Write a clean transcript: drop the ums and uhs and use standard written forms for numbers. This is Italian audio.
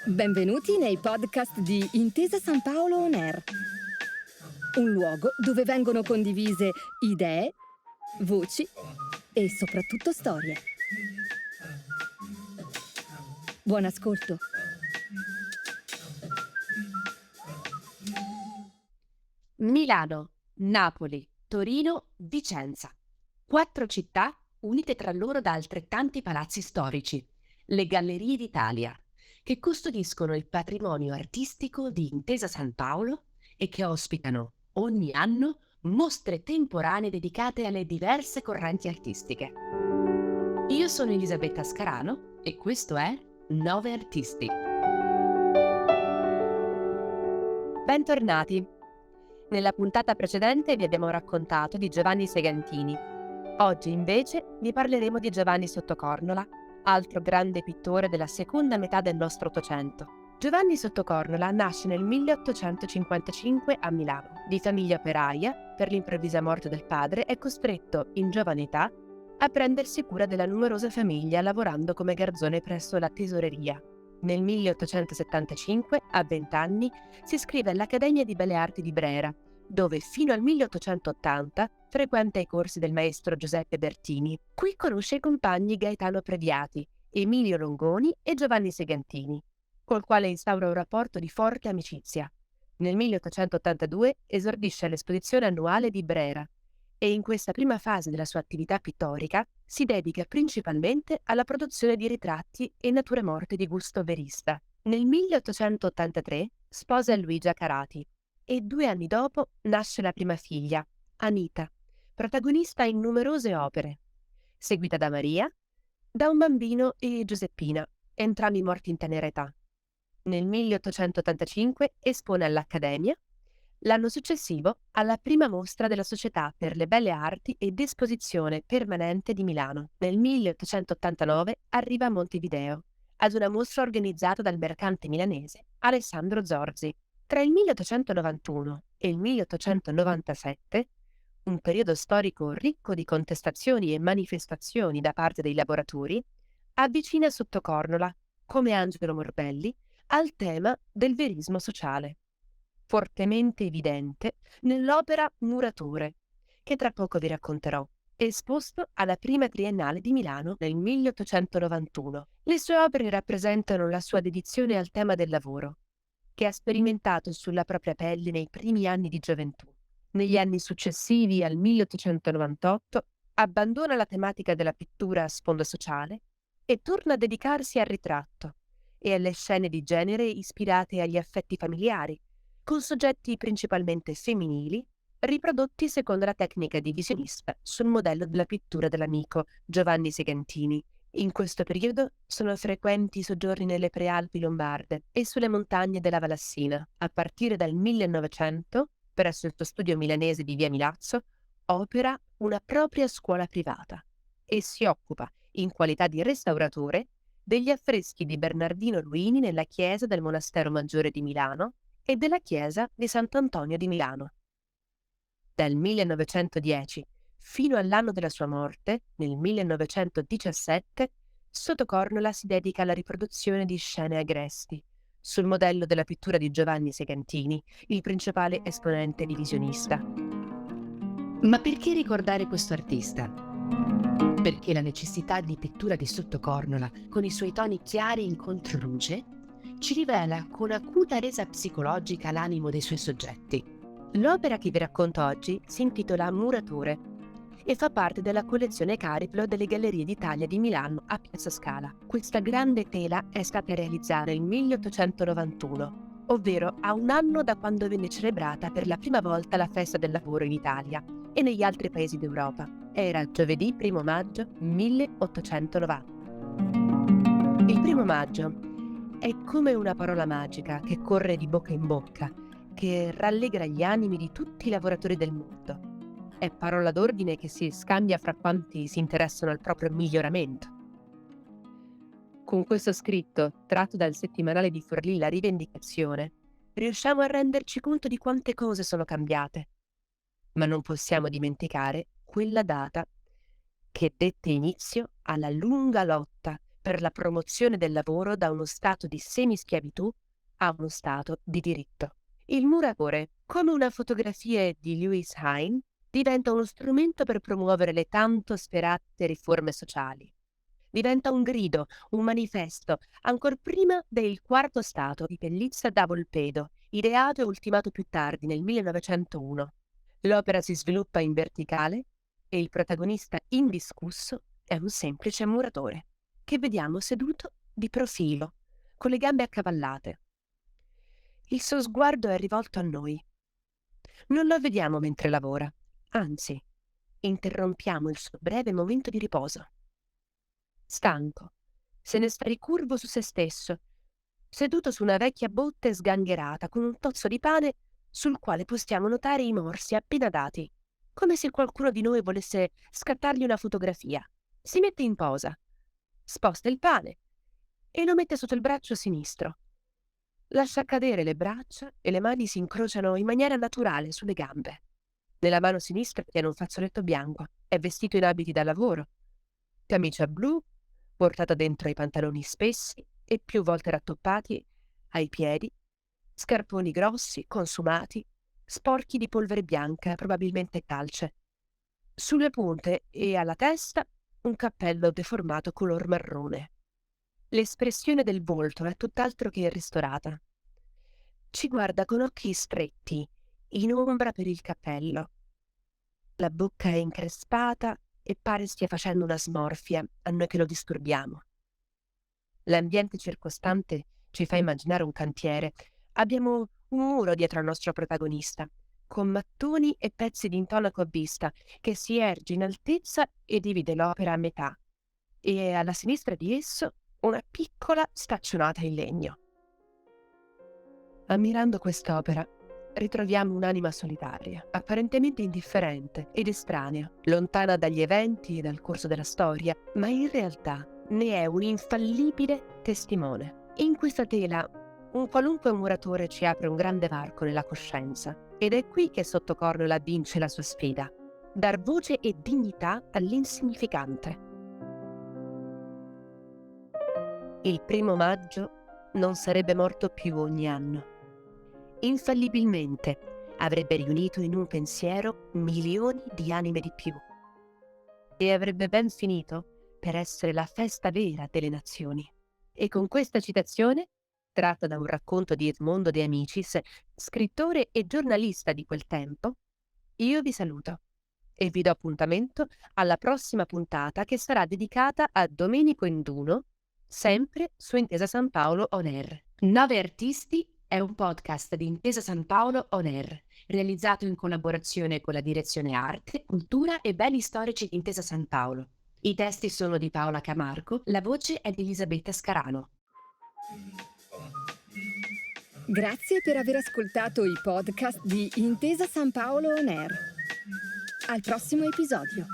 Benvenuti nei podcast di Intesa San Paolo On Air, un luogo dove vengono condivise idee, voci e soprattutto storie. Buon ascolto. Milano, Napoli, Torino, Vicenza. 4 città unite tra loro da altrettanti palazzi storici, le Gallerie d'Italia, che custodiscono il patrimonio artistico di Intesa San Paolo e che ospitano ogni anno mostre temporanee dedicate alle diverse correnti artistiche. Io sono Elisabetta Scarano e questo è Nove Artisti. Bentornati! Nella puntata precedente vi abbiamo raccontato di Giovanni Segantini. Oggi invece vi parleremo di Giovanni Sottocornola, altro grande pittore della seconda metà del nostro Ottocento. Giovanni Sottocornola nasce nel 1855 a Milano. Di famiglia operaia, per l'improvvisa morte del padre è costretto, in giovane età, a prendersi cura della numerosa famiglia lavorando come garzone presso la tesoreria. Nel 1875, a 20 anni, si iscrive all'Accademia di Belle Arti di Brera, dove fino al 1880 frequenta i corsi del maestro Giuseppe Bertini. Qui conosce i compagni Gaetano Prediati, Emilio Longoni e Giovanni Segantini, col quale instaura un rapporto di forte amicizia. Nel 1882 esordisce all'esposizione annuale di Brera e in questa prima fase della sua attività pittorica si dedica principalmente alla produzione di ritratti e nature morte di gusto verista. Nel 1883 sposa Luigia Carati e 2 anni dopo nasce la prima figlia, Anita, protagonista in numerose opere, seguita da Maria, da un bambino e Giuseppina, entrambi morti in tenera età. Nel 1885 espone all'Accademia. L'anno successivo alla prima mostra della Società per le Belle Arti ed Esposizione Permanente di Milano. Nel 1889 arriva a Montevideo, ad una mostra organizzata dal mercante milanese Alessandro Zorzi. Tra il 1891 e il 1897, un periodo storico ricco di contestazioni e manifestazioni da parte dei lavoratori, avvicina Sottocornola, come Angelo Morbelli, al tema del verismo sociale, fortemente evidente nell'opera Muratore, che tra poco vi racconterò, esposto alla prima triennale di Milano nel 1891. Le sue opere rappresentano la sua dedizione al tema del lavoro, che ha sperimentato sulla propria pelle nei primi anni di gioventù. Negli anni successivi al 1898 abbandona la tematica della pittura a sfondo sociale e torna a dedicarsi al ritratto e alle scene di genere ispirate agli affetti familiari, con soggetti principalmente femminili, riprodotti secondo la tecnica divisionista sul modello della pittura dell'amico Giovanni Segantini. In questo periodo sono frequenti i soggiorni nelle prealpi lombarde e sulle montagne della Valassina. A partire dal 1900, presso il suo studio milanese di via Milazzo, opera una propria scuola privata e si occupa, in qualità di restauratore, degli affreschi di Bernardino Luini nella chiesa del Monastero Maggiore di Milano e della chiesa di Sant'Antonio di Milano. Dal 1910 fino all'anno della sua morte, nel 1917, Sottocornola si dedica alla riproduzione di scene agresti, sul modello della pittura di Giovanni Segantini, il principale esponente divisionista. Ma perché ricordare questo artista? Perché la necessità di pittura di Sottocornola, con i suoi toni chiari in controluce, ci rivela con acuta resa psicologica l'animo dei suoi soggetti. L'opera che vi racconto oggi si intitola Muratore e fa parte della collezione Cariplo delle Gallerie d'Italia di Milano a Piazza Scala. Questa grande tela è stata realizzata nel 1891, ovvero a un anno da quando venne celebrata per la prima volta la festa del lavoro in Italia e negli altri paesi d'Europa. Era giovedì 1 maggio 1890. Il 1 maggio è come una parola magica che corre di bocca in bocca, che rallegra gli animi di tutti i lavoratori del mondo. È parola d'ordine che si scambia fra quanti si interessano al proprio miglioramento. Con questo scritto, tratto dal settimanale di Forlì La Rivendicazione, riusciamo a renderci conto di quante cose sono cambiate. Ma non possiamo dimenticare quella data che dette inizio alla lunga lotta per la promozione del lavoro da uno stato di semischiavitù a uno stato di diritto. Il muratore, come una fotografia di Lewis Hine, diventa uno strumento per promuovere le tanto sperate riforme sociali. Diventa un grido, un manifesto, ancor prima del quarto stato di Pellizza da Volpedo, ideato e ultimato più tardi, nel 1901. L'opera si sviluppa in verticale e il protagonista indiscusso è un semplice muratore, che vediamo seduto di profilo, con le gambe accavallate. Il suo sguardo è rivolto a noi. Non lo vediamo mentre lavora, anzi, interrompiamo il suo breve momento di riposo. Stanco, se ne sta ricurvo su se stesso, seduto su una vecchia botte sgangherata con un tozzo di pane sul quale possiamo notare i morsi appena dati, come se qualcuno di noi volesse scattargli una fotografia. Si mette in posa, sposta il pane e lo mette sotto il braccio sinistro. Lascia cadere le braccia e le mani si incrociano in maniera naturale sulle gambe. Nella mano sinistra tiene un fazzoletto bianco, è vestito in abiti da lavoro. Camicia blu, portata dentro ai pantaloni spessi e più volte rattoppati ai piedi, scarponi grossi, consumati, sporchi di polvere bianca, probabilmente calce. Sulle punte e alla testa un cappello deformato color marrone. L'espressione del volto è tutt'altro che ristorata. Ci guarda con occhi stretti, in ombra per il cappello. La bocca è increspata e pare stia facendo una smorfia a noi che lo disturbiamo. L'ambiente circostante ci fa immaginare un cantiere. Abbiamo un muro dietro al nostro protagonista, con mattoni e pezzi di intonaco a vista, che si erge in altezza e divide l'opera a metà. E alla sinistra di esso una piccola staccionata in legno. Ammirando quest'opera, ritroviamo un'anima solitaria, apparentemente indifferente ed estranea, lontana dagli eventi e dal corso della storia, ma in realtà ne è un infallibile testimone. In questa tela, un qualunque muratore ci apre un grande varco nella coscienza, ed è qui che Sottocornola vince la sua sfida: dar voce e dignità all'insignificante. Il 1° maggio non sarebbe morto più ogni anno. Infallibilmente avrebbe riunito in un pensiero milioni di anime di più e avrebbe ben finito per essere la festa vera delle nazioni. E con questa citazione, tratta da un racconto di Edmondo De Amicis, scrittore e giornalista di quel tempo, io vi saluto e vi do appuntamento alla prossima puntata, che sarà dedicata a Domenico Induno, sempre su Intesa San Paolo On Air. 9 Artisti è un podcast di Intesa San Paolo On Air, realizzato in collaborazione con la Direzione Arte, Cultura e Beni Storici di Intesa San Paolo. I testi sono di Paola Camarco, la voce è di Elisabetta Scarano. Grazie per aver ascoltato i podcast di Intesa San Paolo On Air. Al prossimo episodio.